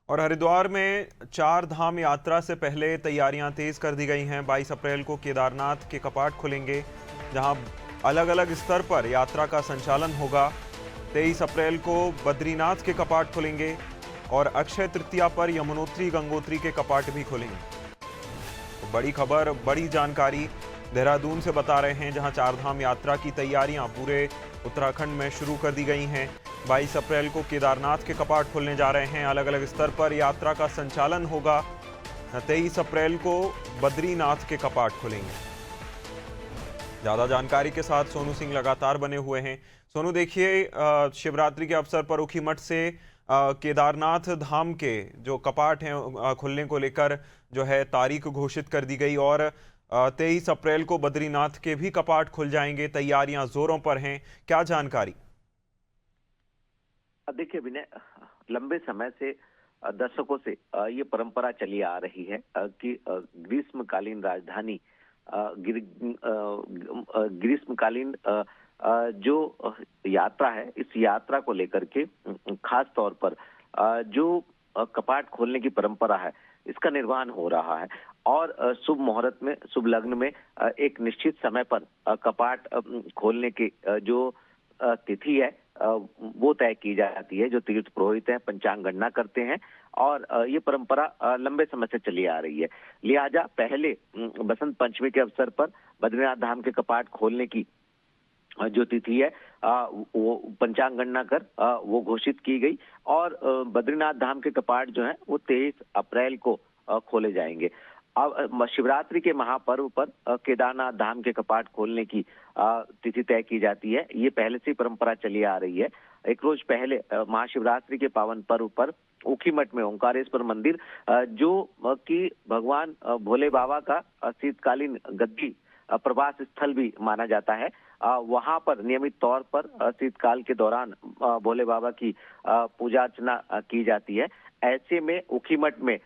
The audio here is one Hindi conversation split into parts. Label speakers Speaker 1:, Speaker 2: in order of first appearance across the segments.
Speaker 1: और हरिद्वार में चार धाम यात्रा से पहले तैयारियां तेज कर दी गई हैं। 22 अप्रैल को केदारनाथ के कपाट खुलेंगे, जहां अलग अलग स्तर पर यात्रा का संचालन होगा। 23 अप्रैल को बद्रीनाथ के कपाट खुलेंगे और अक्षय तृतीया पर यमुनोत्री गंगोत्री के कपाट भी खुलेंगे। तो बड़ी खबर, बड़ी जानकारी देहरादून से बता रहे हैं, जहां चारधाम यात्रा की तैयारियां पूरे उत्तराखंड में शुरू कर दी गई हैं। 22 अप्रैल को केदारनाथ के कपाट खुलने जा रहे हैं, अलग अलग स्तर पर यात्रा का संचालन होगा। 23 अप्रैल को बद्रीनाथ के कपाट खुलेंगे। ज्यादा जानकारी के साथ सोनू सिंह लगातार बने हुए हैं। सोनू, देखिए, शिवरात्रि के अवसर पर ऊखीमठ से केदारनाथ धाम के जो कपाट हैं खुलने को लेकर जो है तारीख घोषित कर दी गई और 23 अप्रैल को बद्रीनाथ के भी कपाट खुल जाएंगे। तैयारियां जोरों पर हैं, क्या जानकारी?
Speaker 2: देखिए विनय, लंबे समय से दशकों से ये परंपरा चली आ रही है कि ग्रीष्मकालीन राजधानी ग्रीष्मकालीन जो यात्रा है, इस यात्रा को लेकर के खास तौर पर जो कपाट खोलने की परंपरा है, इसका निर्वहन हो रहा है और शुभ मुहूर्त में, शुभ लग्न में एक निश्चित समय पर कपाट खोलने की जो तिथि है वो तय की जाती है। जो तीर्थ पुरोहित हैं पंचांग गणना करते हैं और ये परंपरा लंबे समय से चली आ रही है। लिहाजा पहले बसंत पंचमी के अवसर पर बद्रीनाथ धाम के कपाट खोलने की जो तिथि है वो पंचांग गणना कर वो घोषित की गई और बद्रीनाथ धाम के कपाट जो है वो 23 अप्रैल को खोले जाएंगे। अब शिवरात्रि के महापर्व पर केदारनाथ धाम के कपाट खोलने की तिथि तय की जाती है। ये पहले से परंपरा चली आ रही है। एक रोज पहले महाशिवरात्रि के पावन पर्व पर ऊखीमठ में ओंकारेश्वर मंदिर, जो कि भगवान भोले बाबा का शीतकालीन गद्दी प्रवास स्थल भी माना जाता है, वहां पर नियमित तौर पर शीतकाल के दौरान भोले बाबा की पूजा अर्चना की जाती है। ऐसे में ऊखीमठ में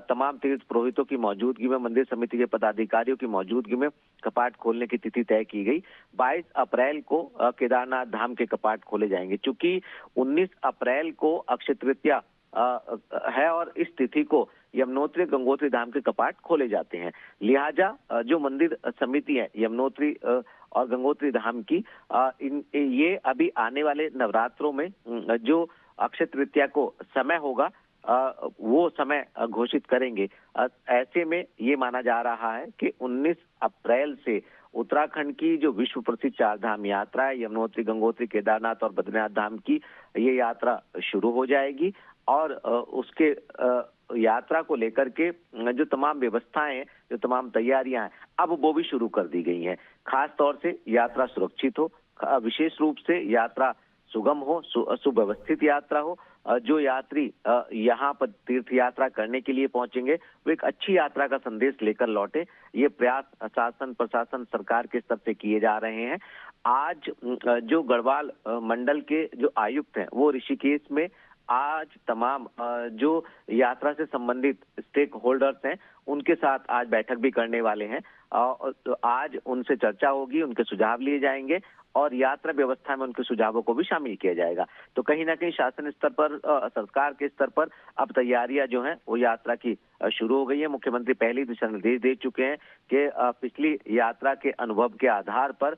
Speaker 2: तमाम तीर्थ पुरोहितों की मौजूदगी में, मंदिर समिति के पदाधिकारियों की मौजूदगी में कपाट खोलने की तिथि तय की गई। 22 अप्रैल को केदारनाथ धाम के कपाट खोले जाएंगे। चूंकि 19 अप्रैल को अक्षय तृतीया है और इस तिथि को यमुनोत्री गंगोत्री धाम के कपाट खोले जाते हैं। लिहाजा जो मंदिर समिति है यमुनोत्री और गंगोत्री धाम की, ये अभी आने वाले नवरात्रों में जो अक्षय तृतीया को समय होगा वो समय घोषित करेंगे। ऐसे में ये माना जा रहा है कि 19 अप्रैल से उत्तराखंड की जो विश्व प्रसिद्ध चारधाम यात्रा है, यमुनोत्री गंगोत्री केदारनाथ और बद्रीनाथ धाम की, ये यात्रा शुरू हो जाएगी और उसके यात्रा को लेकर के जो तमाम व्यवस्थाएं हैं, जो तमाम तैयारियां हैं, अब वो भी शुरू कर दी गई हैं। खास तौर से यात्रा सुरक्षित हो, विशेष रूप से यात्रा सुगम हो, सुव्यवस्थित यात्रा हो। जो यात्री यहाँ पर तीर्थ यात्रा करने के लिए पहुंचेंगे वो एक अच्छी यात्रा का संदेश लेकर लौटे। ये प्रयास शासन, प्रशासन, सरकार के स्तर से किए जा रहे हैं। आज जो गढ़वाल मंडल के जो आयुक्त हैं वो ऋषिकेश में आज तमाम जो यात्रा से संबंधित स्टेक होल्डर्स हैं उनके साथ आज बैठक भी करने वाले हैं। तो आज उनसे चर्चा होगी, उनके सुझाव लिए जाएंगे और यात्रा व्यवस्था में उनके सुझावों को भी शामिल किया जाएगा। तो कहीं ना कहीं शासन स्तर पर, सरकार के स्तर पर अब तैयारियां जो हैं वो यात्रा की शुरू हो गई है। मुख्यमंत्री पहले ही दिशा निर्देश दे चुके हैं कि पिछली यात्रा के अनुभव के आधार पर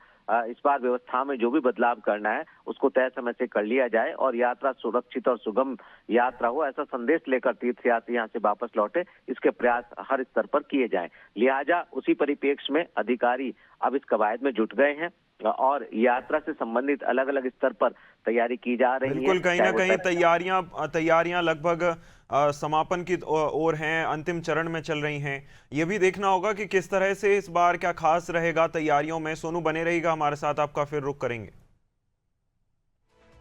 Speaker 2: इस बार व्यवस्था में जो भी बदलाव करना है उसको तय समय से कर लिया जाए और यात्रा सुरक्षित और सुगम यात्रा हो, ऐसा संदेश लेकर तीर्थयात्री यहाँ से वापस लौटे, इसके प्रयास हर स्तर पर किए जाएं। लिहाजा उसी परिप्रेक्ष्य में अधिकारी अब इस कवायद में जुट गए हैं और यात्रा से संबंधित अलग अलग स्तर पर तैयारी की जा रही है।
Speaker 1: बिल्कुल, कहीं ना कहीं तैयारियां लगभग समापन की ओर हैं, अंतिम चरण में चल रही हैं। ये भी देखना होगा कि किस तरह से इस बार क्या खास रहेगा तैयारियों में। सोनू, बने रहिएगा हमारे साथ, आपका फिर रुख करेंगे।